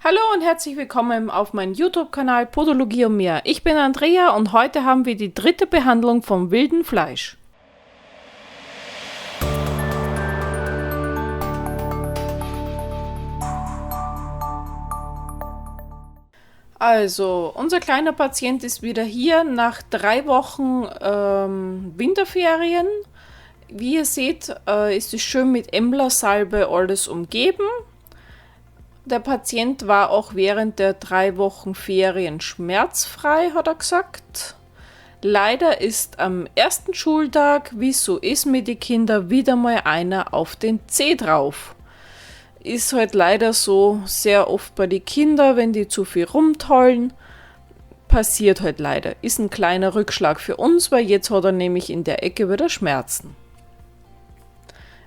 Hallo und herzlich willkommen auf meinem YouTube-Kanal Podologie und mehr. Ich bin Andrea und heute haben wir die dritte Behandlung vom wilden Fleisch. Also, unser kleiner Patient ist wieder hier nach 3 Wochen Winterferien. Wie ihr seht, ist es schön mit Embla-Salbe alles umgeben. Der Patient war auch während der 3 Wochen Ferien schmerzfrei, hat er gesagt. Leider ist am ersten Schultag, wie es so ist mit den Kindern, wieder mal einer auf den Zeh drauf. Ist halt leider so sehr oft bei den Kindern, wenn die zu viel rumtollen, passiert halt leider. Ist ein kleiner Rückschlag für uns, weil jetzt hat er nämlich in der Ecke wieder Schmerzen.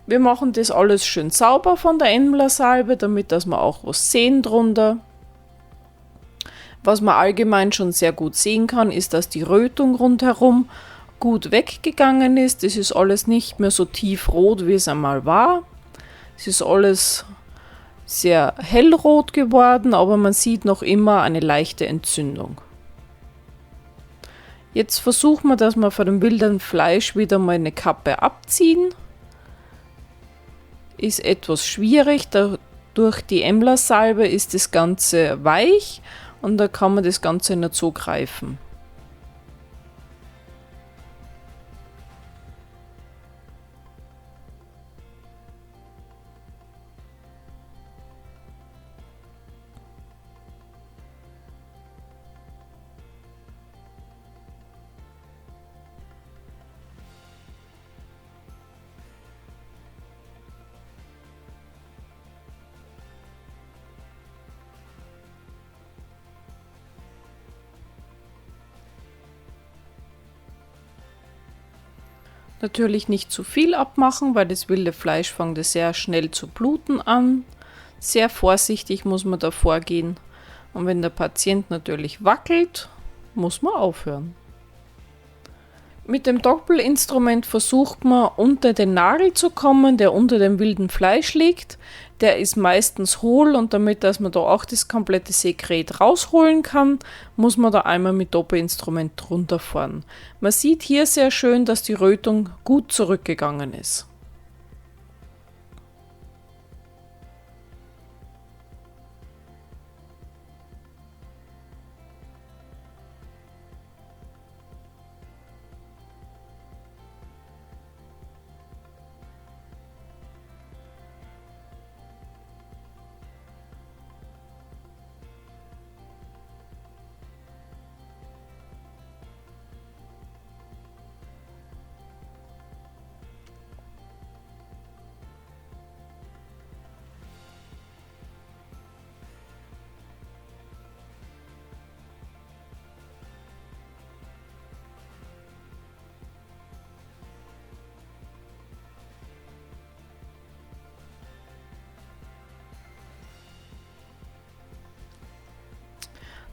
Wir machen das alles schön sauber von der Embla-Salbe, damit dass wir auch was sehen drunter. Was man allgemein schon sehr gut sehen kann, ist, dass die Rötung rundherum gut weggegangen ist. Das ist alles nicht mehr so tiefrot, wie es einmal war. Es ist alles sehr hellrot geworden, aber man sieht noch immer eine leichte Entzündung. Jetzt versuchen wir, dass wir von dem wilden Fleisch wieder mal eine Kappe abziehen. Ist etwas schwierig, durch die Embla-Salbe ist das Ganze weich und da kann man das Ganze nicht so greifen. Natürlich nicht zu viel abmachen, weil das wilde Fleisch fängt sehr schnell zu bluten an. Sehr vorsichtig muss man da vorgehen. Und wenn der Patient natürlich wackelt, muss man aufhören. Mit dem Doppelinstrument versucht man unter den Nagel zu kommen, der unter dem wilden Fleisch liegt. Der ist meistens hohl und damit, dass man da auch das komplette Sekret rausholen kann, muss man da einmal mit Doppelinstrument drunter fahren. Man sieht hier sehr schön, dass die Rötung gut zurückgegangen ist.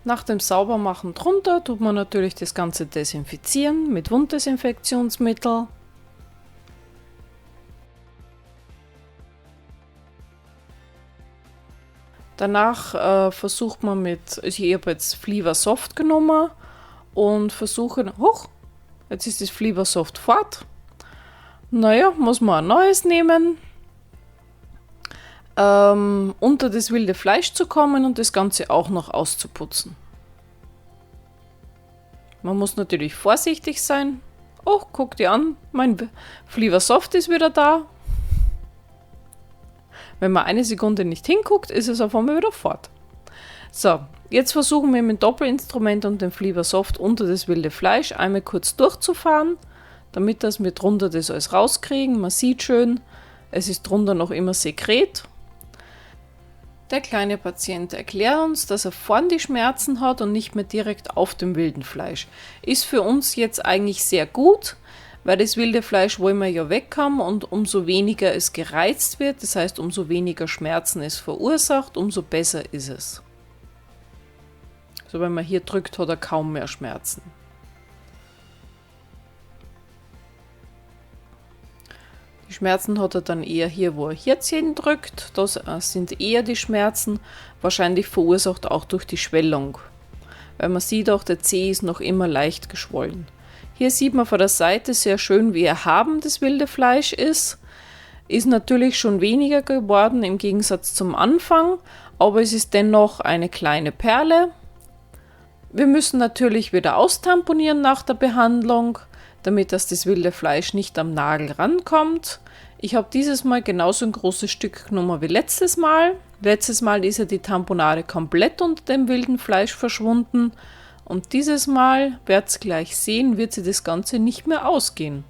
Nach dem Saubermachen drunter tut man natürlich das Ganze desinfizieren mit Wunddesinfektionsmittel. Danach versucht man also ich habe jetzt Fliver Soft genommen und versuche, jetzt ist das Fliver Soft fort. Naja, muss man ein neues nehmen, unter das wilde Fleisch zu kommen und das Ganze auch noch auszuputzen. Man muss natürlich vorsichtig sein. Oh, guck dir an, mein Fliver Soft ist wieder da. Wenn man eine Sekunde nicht hinguckt, ist es auf einmal wieder fort. So, jetzt versuchen wir mit dem Doppelinstrument und dem Fliver Soft unter das wilde Fleisch einmal kurz durchzufahren, damit dass wir drunter das alles rauskriegen. Man sieht schön, es ist drunter noch immer Sekret. Der kleine Patient erklärt uns, dass er vorn die Schmerzen hat und nicht mehr direkt auf dem wilden Fleisch. Ist für uns jetzt eigentlich sehr gut, weil das wilde Fleisch wollen wir ja weghaben und umso weniger es gereizt wird, das heißt umso weniger Schmerzen es verursacht, umso besser ist es. Also wenn man hier drückt, hat er kaum mehr Schmerzen. Die Schmerzen hat er dann eher hier, wo er jetzt hindrückt. Das sind eher die Schmerzen, wahrscheinlich verursacht auch durch die Schwellung. Weil man sieht auch, der Zeh ist noch immer leicht geschwollen. Hier sieht man von der Seite sehr schön, wie erhaben das wilde Fleisch ist. Ist natürlich schon weniger geworden im Gegensatz zum Anfang, aber es ist dennoch eine kleine Perle. Wir müssen natürlich wieder austamponieren nach der Behandlung, damit das wilde Fleisch nicht am Nagel rankommt. Ich habe dieses Mal genauso ein großes Stück genommen wie letztes Mal. Letztes Mal ist ja die Tamponade komplett unter dem wilden Fleisch verschwunden. Und dieses Mal, werdet ihr gleich sehen, wird sie das Ganze nicht mehr ausgehen.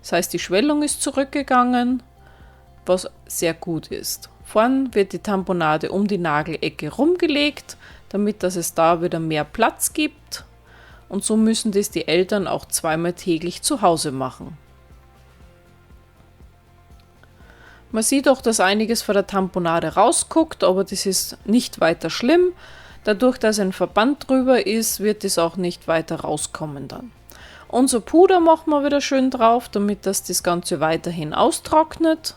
Das heißt, die Schwellung ist zurückgegangen, was sehr gut ist. Vorn wird die Tamponade um die Nagelecke rumgelegt, damit dass es da wieder mehr Platz gibt. Und so müssen das die Eltern auch zweimal täglich zu Hause machen. Man sieht auch, dass einiges von der Tamponade rausguckt, aber das ist nicht weiter schlimm. Dadurch, dass ein Verband drüber ist, wird es auch nicht weiter rauskommen dann. Unser Puder machen wir wieder schön drauf, damit das Ganze weiterhin austrocknet.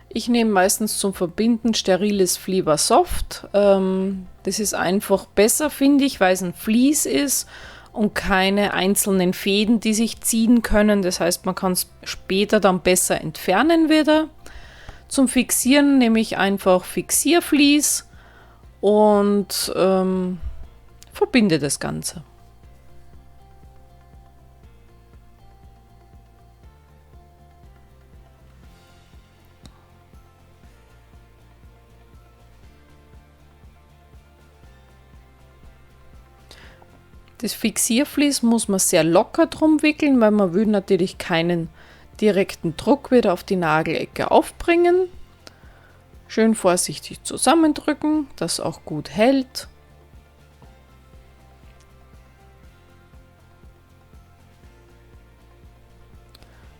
Ich nehme meistens zum Verbinden steriles Fliver Soft. Das ist einfach besser, finde ich, weil es ein Vlies ist und keine einzelnen Fäden, die sich ziehen können. Das heißt, man kann es später dann besser entfernen wieder. Zum Fixieren nehme ich einfach Fixiervlies und verbinde das Ganze. Das Fixiervlies muss man sehr locker drum wickeln, weil man will natürlich keinen direkten Druck wieder auf die Nagelecke aufbringen. Schön vorsichtig zusammendrücken, dass auch gut hält.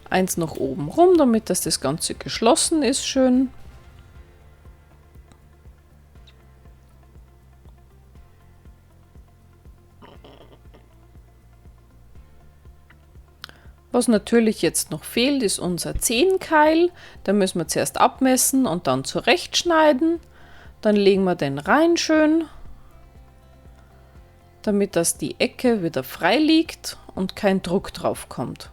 Eins nach oben rum, damit das Ganze geschlossen ist schön. Was natürlich jetzt noch fehlt, ist unser Zehenkeil. Da müssen wir zuerst abmessen und dann zurechtschneiden. Dann legen wir den rein schön, damit das die Ecke wieder frei liegt und kein Druck drauf kommt.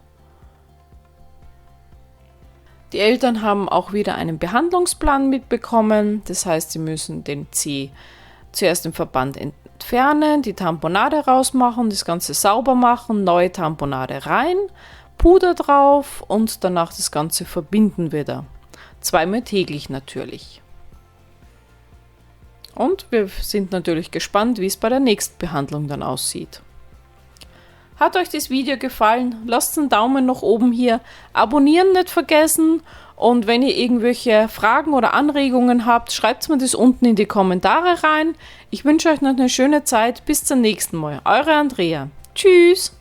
Die Eltern haben auch wieder einen Behandlungsplan mitbekommen. Das heißt, sie müssen den Zeh zuerst im Verband entfernen, die Tamponade rausmachen, das Ganze sauber machen, neue Tamponade rein, Puder drauf und danach das Ganze verbinden wieder. Zweimal täglich natürlich. Und wir sind natürlich gespannt, wie es bei der nächsten Behandlung dann aussieht. Hat euch das Video gefallen? Lasst einen Daumen nach oben hier, abonnieren nicht vergessen und wenn ihr irgendwelche Fragen oder Anregungen habt, schreibt mir das unten in die Kommentare rein. Ich wünsche euch noch eine schöne Zeit, bis zum nächsten Mal. Eure Andrea. Tschüss!